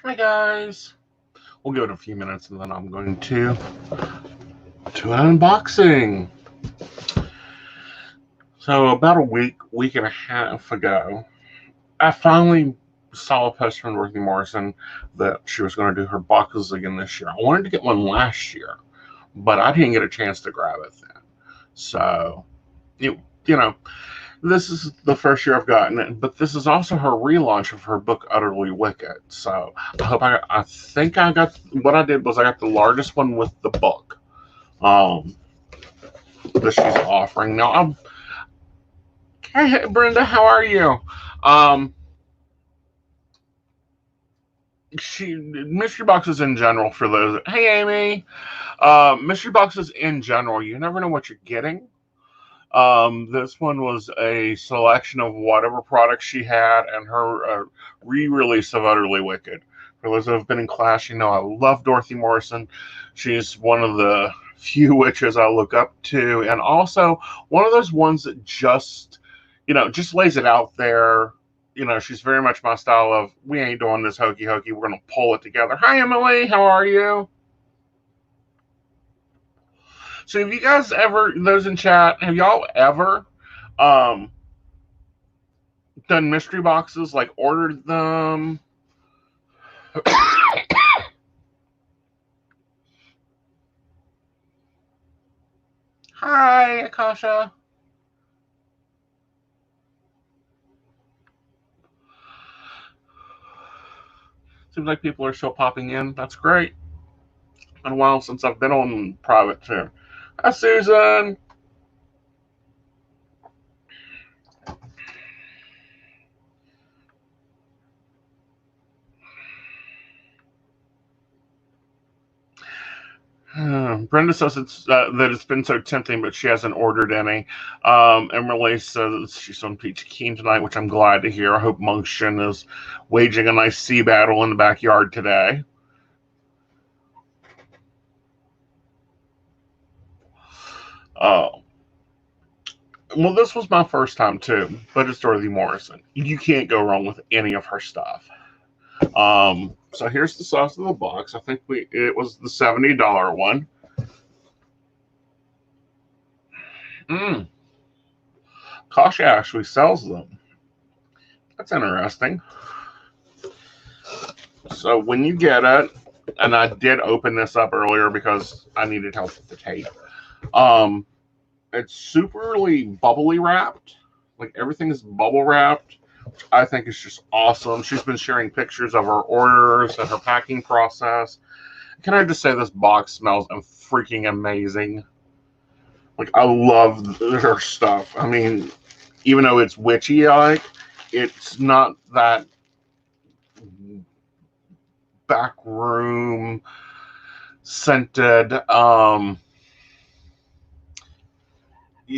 Hi guys. We'll give it a few minutes and then I'm going to an unboxing. So about a week and a half ago, I finally saw a post from Dorothy Morrison that she was going to do her boxes again this year. I wanted to get one last year, but I didn't get a chance to grab it then. So, you know, this is the first year I've gotten it, but this is also her relaunch of her book, Utterly Wicked. So I think I got, what I did was I got the largest one with the book that she's offering. Now, hey, Brenda, how are you? Um, mystery boxes in general for those. Hey, Amy. Mystery boxes in general, you never know what you're getting. This one was a selection of whatever products she had and her re-release of Utterly Wicked. For those that have been in class, you know I love Dorothy Morrison. She's one of the few witches I look up to, and also one of those ones that just lays it out there. She's very much my style of, we ain't doing this hokey hokey. We're going to pull it together. Hi, Emily. How are you? So have you guys ever, those in chat, have y'all ever um, done mystery boxes, like ordered them? Hi, Akasha. Seems like people are still popping in. That's great. Been a while since I've been on private too. Hi, Susan. Brenda says that it's been so tempting, but she hasn't ordered any. Emily says she's on Peach Keen tonight, which I'm glad to hear. I hope Monkshin is waging a nice sea battle in the backyard today. Well, this was my first time too, but it's Dorothy Morrison. You can't go wrong with any of her stuff. So here's the size of the box. I think it was the $70 one. Kasha actually sells them. That's interesting. So when you get it, and I did open this up earlier because I needed help with the tape. It's superly bubbly wrapped. Like everything is bubble wrapped, which I think is just awesome. She's been sharing pictures of her orders and her packing process. Can I just say this box smells freaking amazing? Like I love her stuff. I mean, even though it's witchy like, it's not that back room scented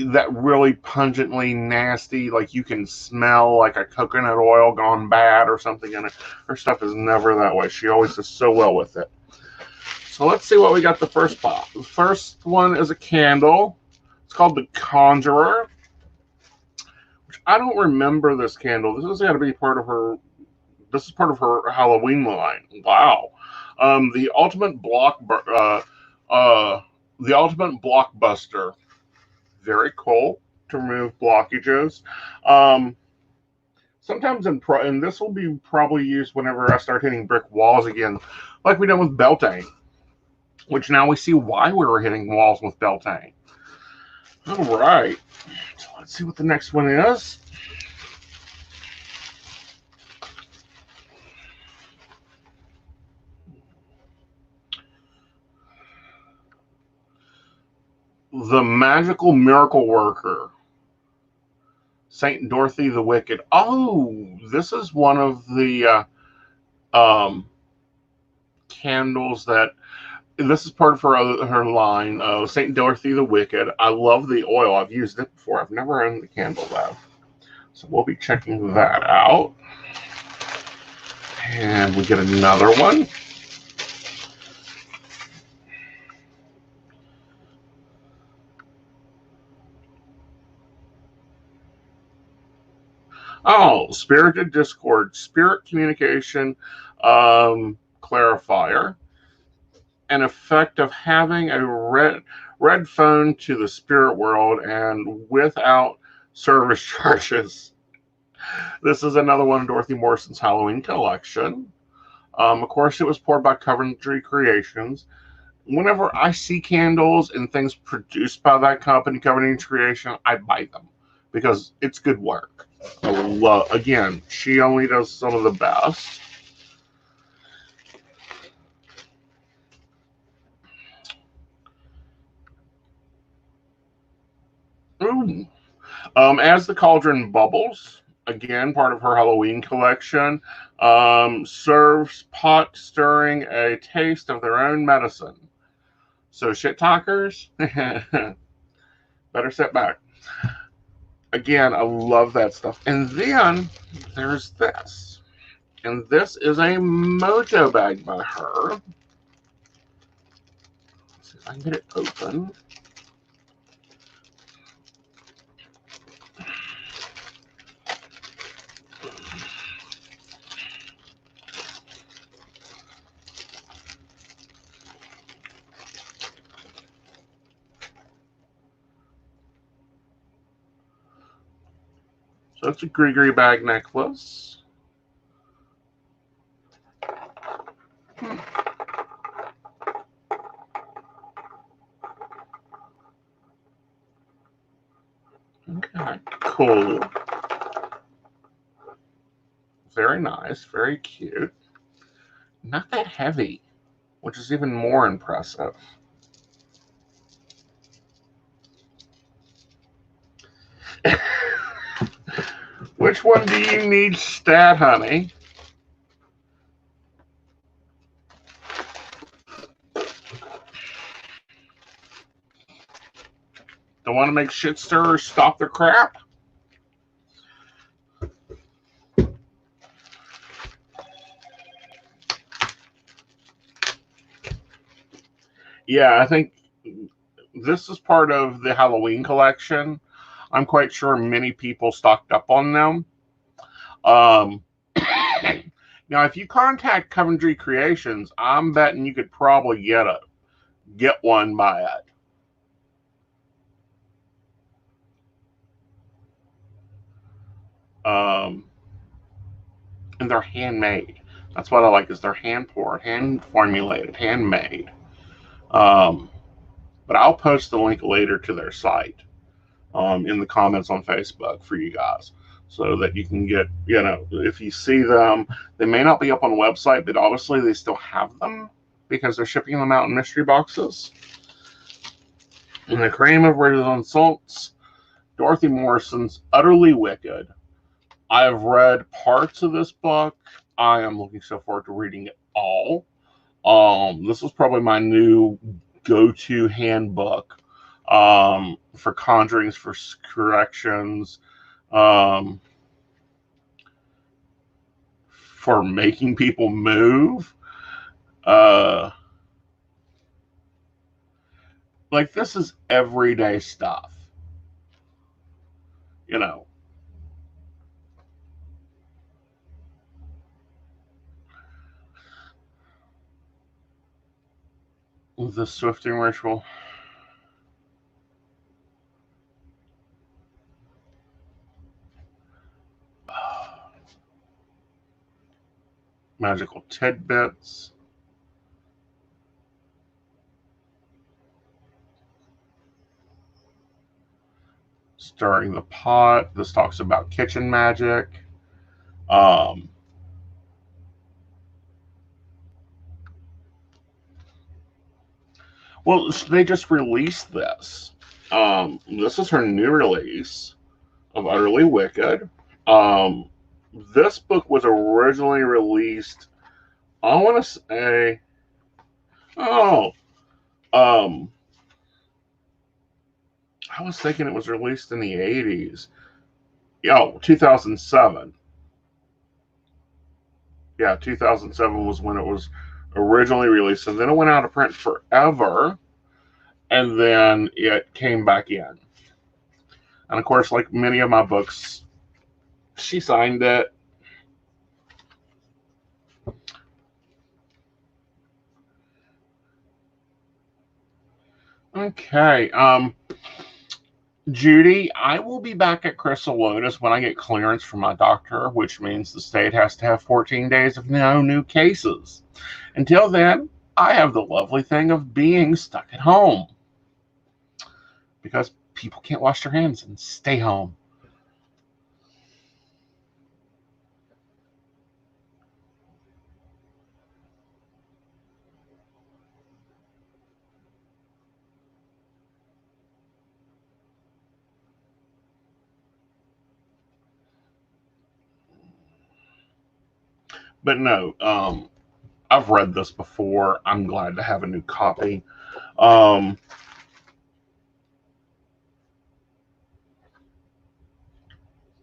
that really pungently nasty, like you can smell like a coconut oil gone bad or something in it. Her stuff is never that way. She always does so well with it. So let's see what we got the first pop. The first one is a candle. It's called the Conjurer. Which I don't remember this candle. This has got to be part of her. This is part of her Halloween line. Wow. The ultimate the ultimate blockbuster. Very cool to remove blockages. Sometimes and this will be probably used whenever I start hitting brick walls again, like we done with Beltane. Which now we see why we were hitting walls with Beltane. All right. So let's see what the next one is. The Magical Miracle Worker. Saint Dorothy the Wicked. Oh, this is one of the candles that. This is part of her line. Saint Dorothy the Wicked. I love the oil. I've used it before. I've never owned the candle though. So we'll be checking that out. And we get another one. Oh, spirited discord, spirit communication, clarifier. An effect of having a red phone to the spirit world and without service charges. This is another one of Dorothy Morrison's Halloween collection. Of course, it was poured by Coventry Creations. Whenever I see candles and things produced by that company, Coventry Creation, I buy them because it's good work. Again, she only does some of the best. Ooh. As the Cauldron Bubbles, again, part of her Halloween collection, serves pot stirring a taste of their own medicine. So, shit talkers, better sit back. Again, I love that stuff. And then there's this. And this is a mojo bag by her. Let's see if I can get it open. So it's a Grigri bag necklace. Okay, cool. Very nice, very cute. Not that heavy, which is even more impressive. Which one do you need stat, honey? Don't want to make shit stirrers stop their crap? Yeah, I think this is part of the Halloween collection. I'm quite sure many people stocked up on them. Now, if you contact Coventry Creations, I'm betting you could probably get one by it. And they're handmade. That's what I like, is they're hand poured, hand formulated, handmade. But I'll post the link later to their site in the comments on Facebook for you guys, so that you can get, if you see them, they may not be up on the website, but obviously they still have them because they're shipping them out in mystery boxes. And the cream of results, Dorothy Morrison's Utterly Wicked. I have read parts of this book. I am looking so forward to reading it all. This was probably my new go-to handbook for conjurings, for corrections, for making people move. Like, this is everyday stuff. The swifting ritual. Magical tidbits. Stirring the pot. This talks about kitchen magic. Well, they just released this. This is her new release of Utterly Wicked. This book was originally released, I want to say, I was thinking it was released in the 80s. Yeah, 2007. Yeah, 2007 was when it was originally released, and then it went out of print forever, and then it came back in. And of course, like many of my books, she signed it. Okay. Judy, I will be back at Crystal Lotus when I get clearance from my doctor, which means the state has to have 14 days of no new cases. Until then, I have the lovely thing of being stuck at home because people can't wash their hands and stay home. But no, I've read this before. I'm glad to have a new copy. And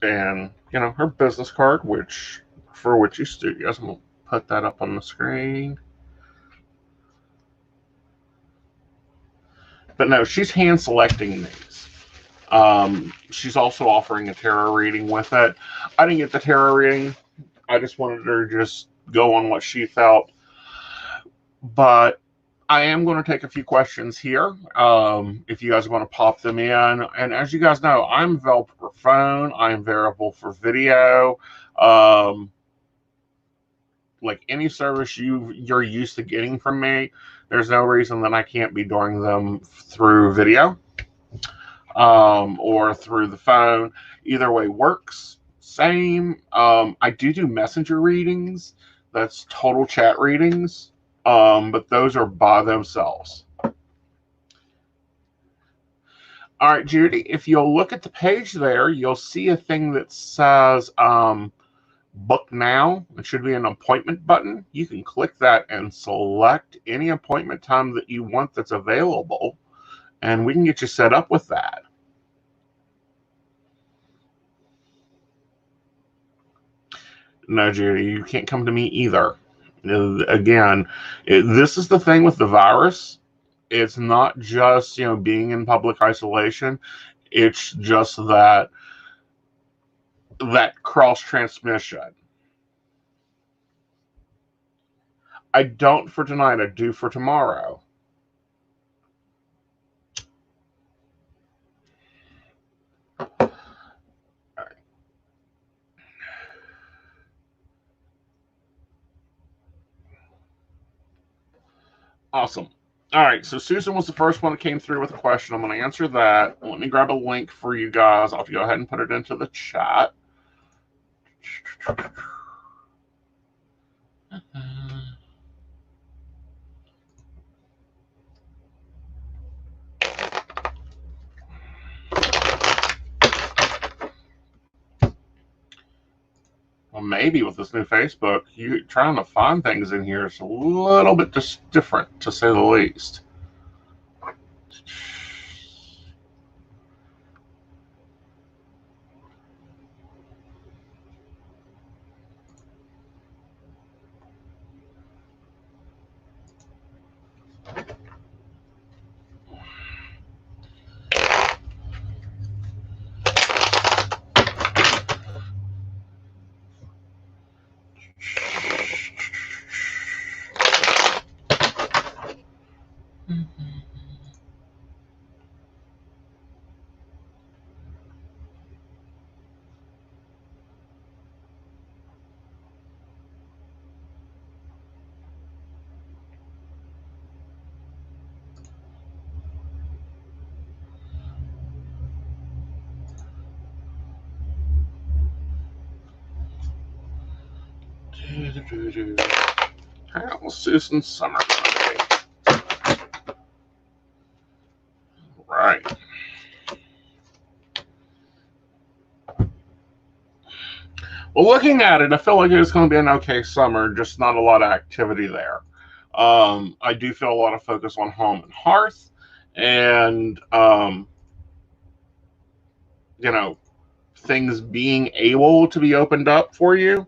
her business card, which for Witchy Studios, I'm gonna put that up on the screen. But no, she's hand selecting these. She's also offering a tarot reading with it. I didn't get the tarot reading. I just wanted her to just go on what she felt. But I am going to take a few questions here. If you guys want to pop them in. And as you guys know, I'm available for phone. I'm available for video. Like any service you're used to getting from me, there's no reason that I can't be doing them through video or through the phone. Either way works. Same. I do messenger readings. That's total chat readings. But those are by themselves. All right, Judy, if you'll look at the page there, you'll see a thing that says book now. It should be an appointment button. You can click that and select any appointment time that you want that's available, and we can get you set up with that. No, Judy, you can't come to me either. Again, this is the thing with the virus. It's not just, being in public isolation. It's just that cross transmission. I don't for tonight. I do for tomorrow. Awesome. All right, so Susan was the first one that came through with a question. I'm going to answer that. Let me grab a link for you guys. I'll go ahead and put it into the chat. Well, maybe with this new Facebook, you trying to find things in here is a little bit just different, to say the least. How's Susan Summer going to be? Right. Well, looking at it, I feel like it's going to be an okay summer, just not a lot of activity there. I do feel a lot of focus on home and hearth, and things being able to be opened up for you.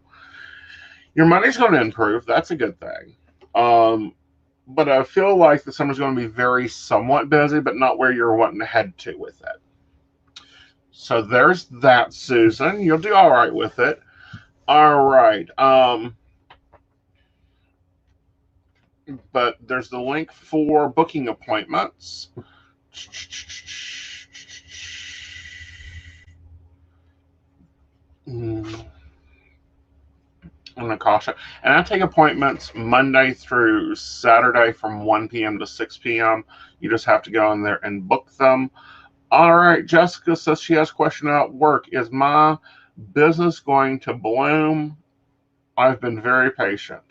Your money's going to improve. That's a good thing. But I feel like the summer's going to be very somewhat busy, but not where you're wanting to head to with it. So there's that, Susan. You'll do all right with it. All right. But there's the link for booking appointments. Natasha. And I take appointments Monday through Saturday from 1 p.m. to 6 p.m. You just have to go in there and book them. All right. Jessica says she has a question about work. Is my business going to bloom? I've been very patient.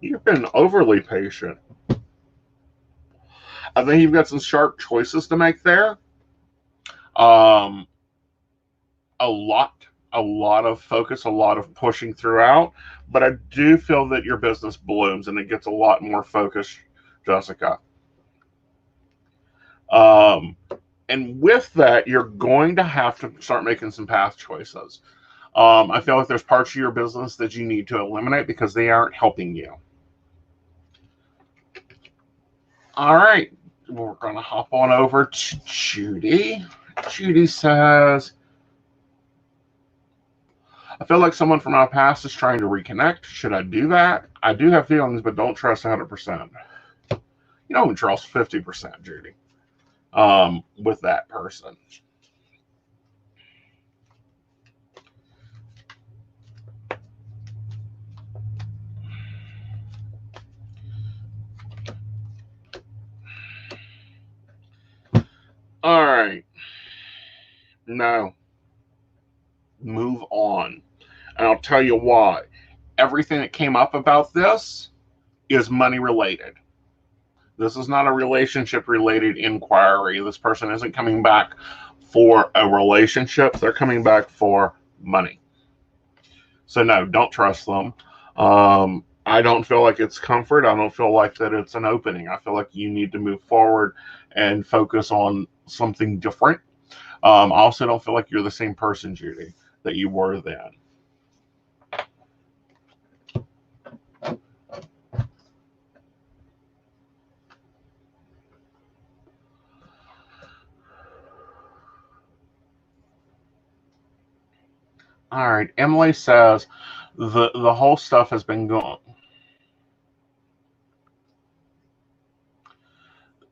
You've been overly patient. I think you've got some sharp choices to make there. Um, a lot of focus, a lot of pushing throughout. But I do feel that your business blooms and it gets a lot more focus, Jessica. Um, and with that, you're going to have to start making some path choices. I feel like there's parts of your business that you need to eliminate because they aren't helping you. All right, we're going to hop on over to Judy. Judy says, I feel like someone from our past is trying to reconnect. Should I do that? I do have feelings, but don't trust 100%. You don't trust 50%, Judy, with that person. All right. No. Move on. And I'll tell you why. Everything that came up about this is money related. This is not a relationship related inquiry. This person isn't coming back for a relationship, they're coming back for money. So, no, don't trust them. I don't feel like it's comfort. I don't feel like that it's an opening. I feel like you need to move forward and focus on something different. I also don't feel like you're the same person, Judy, that you were then. All right. Emily says the whole stuff has been going.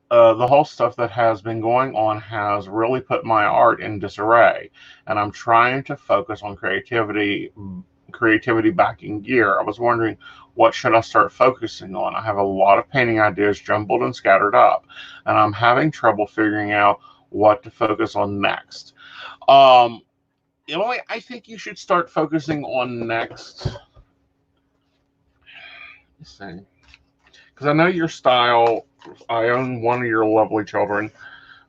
The whole stuff that has been going on has really put my art in disarray, and I'm trying to focus on creativity back in gear. I was wondering, what should I start focusing on? I have a lot of painting ideas jumbled and scattered up, and I'm having trouble figuring out what to focus on next. Um, Emily, I think you should start focusing on next. Let's see, because I know your style. I own one of your lovely children,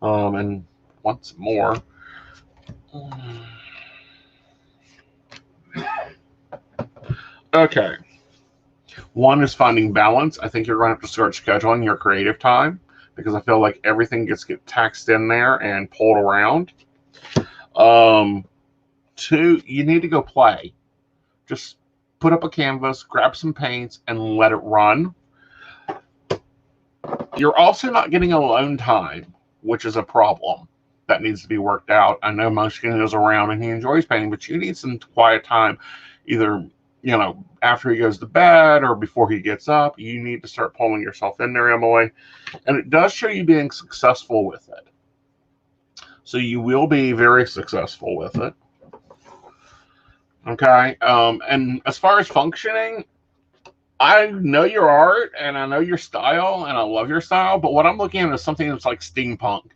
and once more. Okay. One is finding balance. I think you're going to have to start scheduling your creative time because I feel like everything get taxed in there and pulled around. Um, Two, you need to go play. Just put up a canvas, grab some paints, and let it run. You're also not getting alone time, which is a problem that needs to be worked out. I know Munchkin goes around and he enjoys painting, but you need some quiet time, either after he goes to bed or before he gets up. You need to start pulling yourself in there, Emily. And it does show you being successful with it. So you will be very successful with it. Okay. And as far as functioning, I know your art and I know your style and I love your style, but what I'm looking at is something that's like steampunk.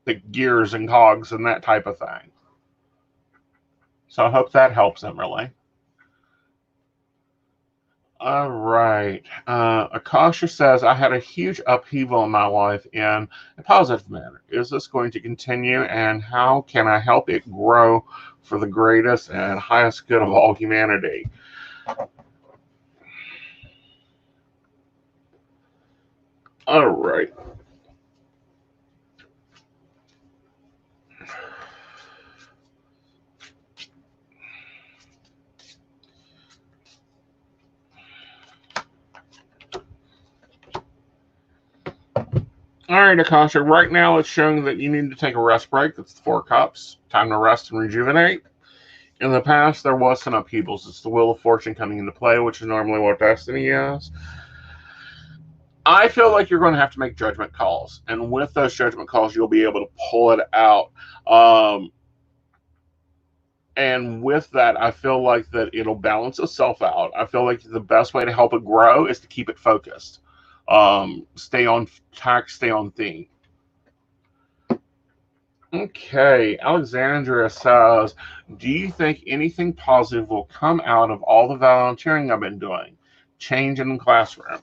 The gears and cogs and that type of thing. So I hope that helps, Emily. All right. Akasha says, I had a huge upheaval in my life in a positive manner. Is this going to continue, and how can I help it grow for the greatest and highest good of all humanity? All right. All right, Akasha. Right now, it's showing that you need to take a rest break. That's the 4 cups. Time to rest and rejuvenate. In the past, there was some upheavals. It's the Wheel of Fortune coming into play, which is normally what Destiny is. I feel like you're going to have to make judgment calls, and with those judgment calls, you'll be able to pull it out. And with that, I feel like that it'll balance itself out. I feel like the best way to help it grow is to keep it focused. Stay on track, stay on theme. Okay, Alexandria says, do you think anything positive will come out of all the volunteering I've been doing? Change in the classroom.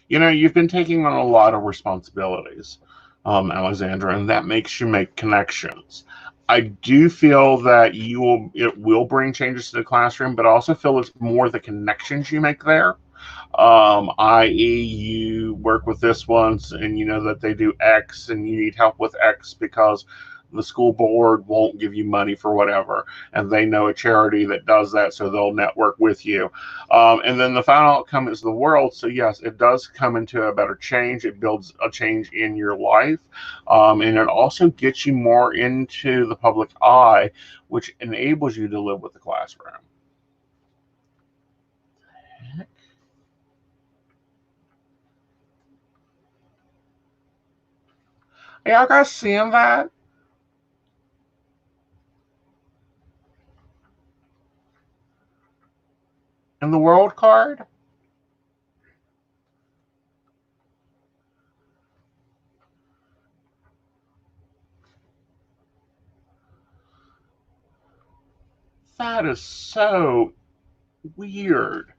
You know, you've been taking on a lot of responsibilities, Alexandra, and that makes you make connections. I do feel that it will bring changes to the classroom, but I also feel it's more the connections you make there. I.e., you work with this ones and you know that they do X and you need help with X because the school board won't give you money for whatever, and they know a charity that does that, so they'll network with you. And then the final outcome is the world. So, yes, it does come into a better change. It builds a change in your life, and it also gets you more into the public eye, which enables you to live with the classroom. Hey, y'all guys seeing that? In the world card? That is so weird.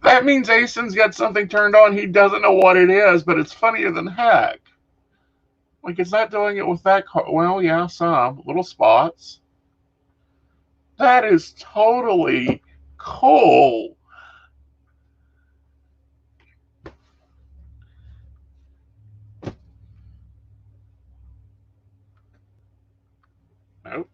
That means Aeson's got something turned on. He doesn't know what it is, but it's funnier than heck. Like, it's not doing it with that card. Well, yeah, some little spots. That is totally cool. Nope.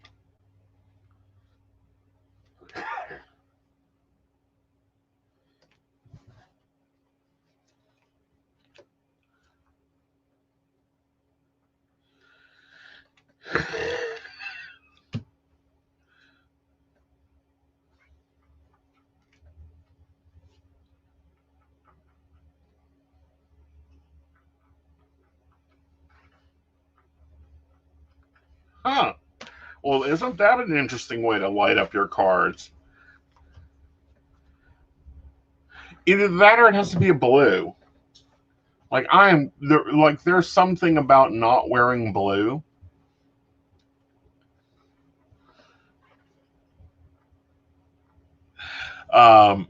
Huh. Well, isn't that an interesting way to light up your cards? Either that or it has to be a blue. Like I am there, like there's something about not wearing blue. Um,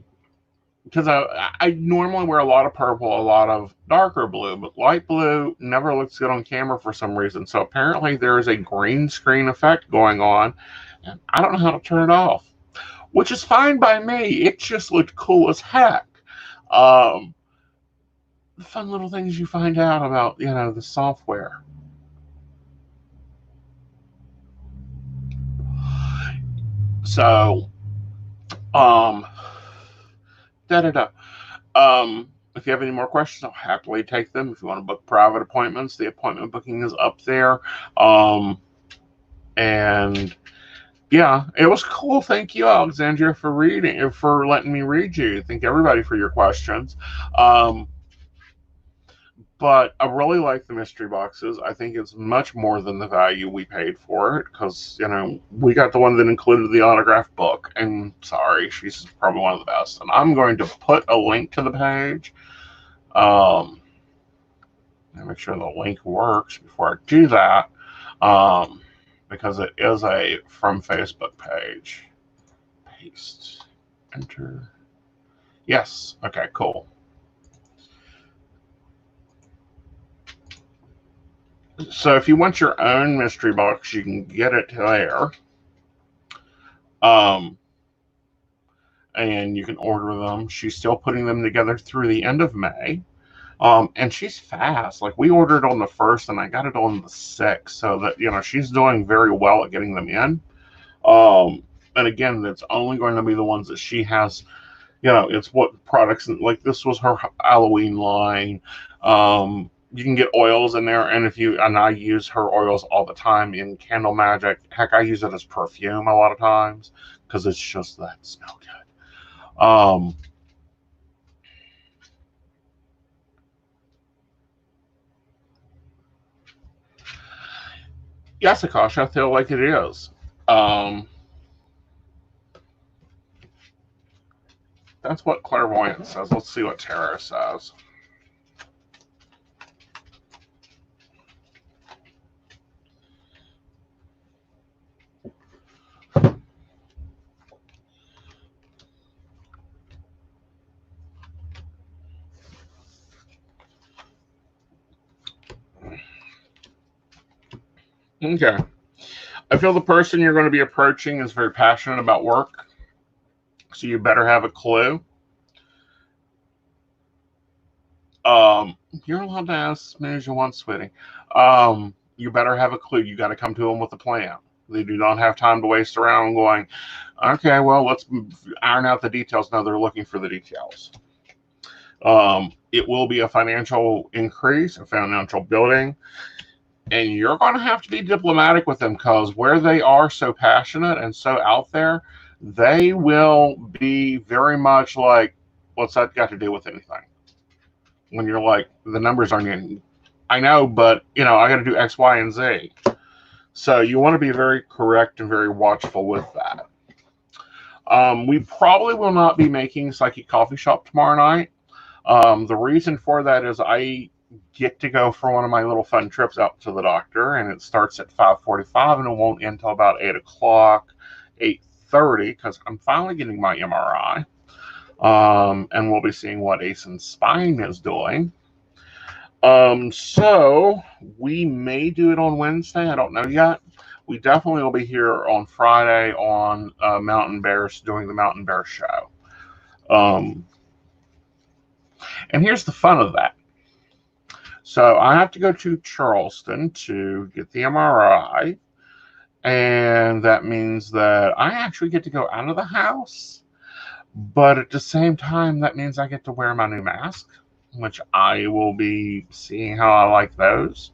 because I normally wear a lot of purple, a lot of darker blue, but light blue never looks good on camera for some reason. So apparently there is a green screen effect going on, and I don't know how to turn it off, which is fine by me. It just looked cool as heck. Um, the fun little things you find out about, the software. So, um, da da da. If you have any more questions, I'll happily take them. If you want to book private appointments, the appointment booking is up there. And yeah, it was cool. Thank you, Alexandria, for letting me read you. Thank everybody for your questions. But I really like the mystery boxes. I think it's much more than the value we paid for it because, we got the one that included the autographed book. And sorry, she's probably one of the best. And I'm going to put a link to the page. Make sure the link works before I do that because it is a from Facebook page. Paste. Enter. Yes. Okay, cool. So if you want your own mystery box, you can get it there. Um, and you can order them. She's still putting them together through the end of May. And she's fast. Like we ordered on the 1st and I got it on the 6th. So that, she's doing very well at getting them in. And again, it's only going to be the ones that she has. It's what products, like this was her Halloween line. You can get oils in there, and I use her oils all the time in Candle Magic. Heck, I use it as perfume a lot of times because it's just that smell good. Yes, Akash, I feel like it is. Um, that's what clairvoyant says. Let's see what tarot says. Okay. I feel the person you're going to be approaching is very passionate about work, so you better have a clue. You're allowed to ask as many as you want, sweetie. You better have a clue. You got to come to them with a plan. They do not have time to waste around going, okay, well, let's iron out the details. No, they're looking for the details. It will be a financial increase, a financial building, and you're going to have to be diplomatic with them because where they are so passionate and so out there, they will be very much like, what's that got to do with anything? When you're like, the numbers aren't in. I know, but I got to do X, Y, and Z. So you want to be very correct and very watchful with that. We probably will not be making Psychic Coffee Shop tomorrow night. The reason for that is I get to go for one of my little fun trips out to the doctor, and it starts at 5:45 and it won't end until about 8 o'clock, 8:30, because I'm finally getting my MRI. And we'll be seeing what Aeson's spine is doing. So we may do it on Wednesday. I don't know yet. We definitely will be here on Friday on Mountain Bears doing the Mountain Bear show. And here's the fun of that. So I have to go to Charleston to get the MRI. And that means that I actually get to go out of the house. But at the same time, that means I get to wear my new mask, which I will be seeing how I like those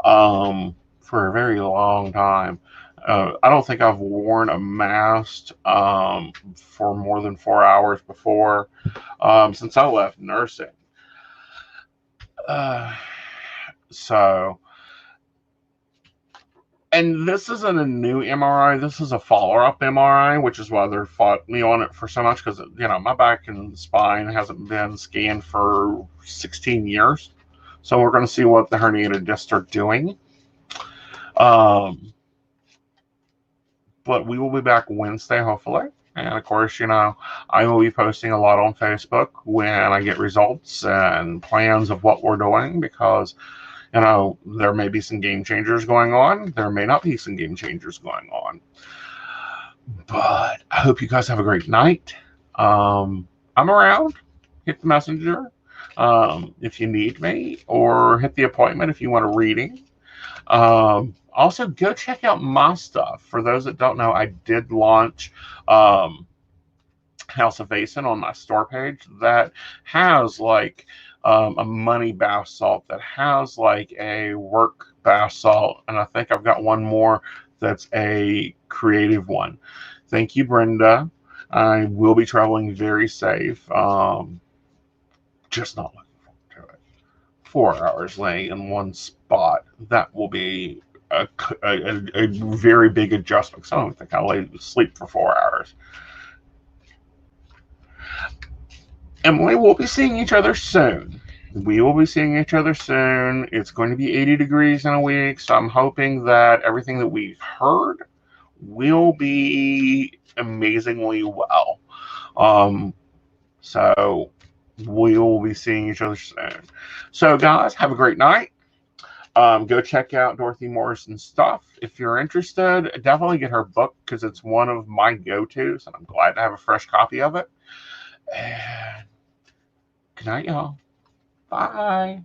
for a very long time. I don't think I've worn a mask for more than 4 hours before since I left nursing. So, and this isn't a new MRI. This is a follow-up MRI, which is why they fought me on it for so much because, my back and spine hasn't been scanned for 16 years. So we're going to see what the herniated discs are doing. But we will be back Wednesday, hopefully. And of course, I will be posting a lot on Facebook when I get results and plans of what we're doing because, there may be some game changers going on. There may not be some game changers going on. But I hope you guys have a great night. I'm around. Hit the messenger if you need me, or hit the appointment if you want a reading. Also, go check out my stuff. For those that don't know, I did launch House of Aeson on my store page that has like a money bath salt, that has like a work bath salt, and I think I've got one more that's a creative one. Thank you, Brenda. I will be traveling very safe. Just not looking forward to it. 4 hours laying in one spot. That will be a very big adjustment because I don't think I'll lay sleep for 4 hours. Emily, we'll be seeing each other soon. We will be seeing each other soon. It's going to be 80 degrees in a week, so I'm hoping that everything that we've heard will be amazingly well. So we will be seeing each other soon. So, guys, have a great night. Go check out Dorothy Morrison's stuff. If you're interested, definitely get her book because it's one of my go-tos, and I'm glad to have a fresh copy of it. And good night, y'all. Bye.